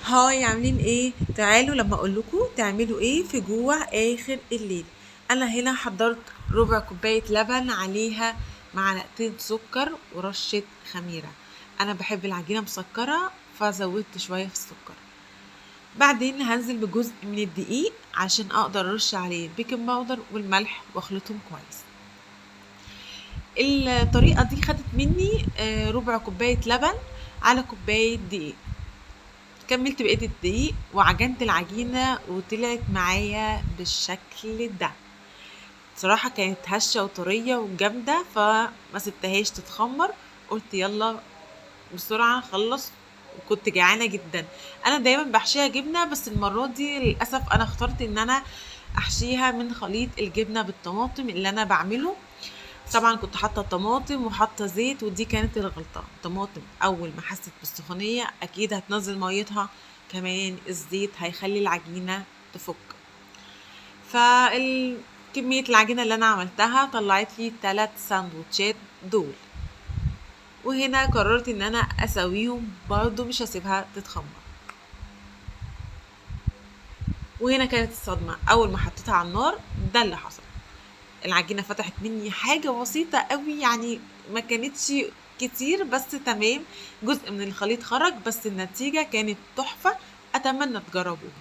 هاي، عاملين ايه؟ تعالوا لما اقول لكم تعملوا ايه في جوع اخر الليل. انا هنا حضرت ربع كوبايه لبن، عليها معلقتين سكر ورشه خميره. انا بحب العجينه مسكره فزودت شويه في السكر. بعدين هنزل بجزء من الدقيق عشان اقدر ارش عليه البيكنج باودر والملح واخلطهم كويس. الطريقه دي خدت مني ربع كوبايه لبن على كوبايه دقيق. كملت بقية الدقيق وعجنت العجينة وطلعت معايا بالشكل ده. صراحة كانت هشة وطرية وجامدة، فما سبتهاش تتخمر. قلت يلا بسرعة خلص، وكنت جعانة جدا. انا دايما بحشيها جبنة، بس المرة دي للأسف انا اخترت ان انا احشيها من خليط الجبنة بالطماطم اللي انا بعمله. طبعا كنت حاطه طماطم وحاطه زيت، ودي كانت الغلطه. الطماطم اول ما حست بالسخونيه اكيد هتنزل ميتها، كمان الزيت هيخلي العجينه تفك. فالكميه العجينه اللي انا عملتها طلعت لي 3 ساندوتشات دول. وهنا قررت ان انا اسويهم برضو، مش هسيبها تتخمر. وهنا كانت الصدمه اول ما حطيتها على النار، ده اللي حصل. العجينة فتحت مني حاجة بسيطة قوي، يعني ما كانتش كتير، بس تمام. جزء من الخليط خرج، بس النتيجة كانت تحفة. أتمنى تجربوها.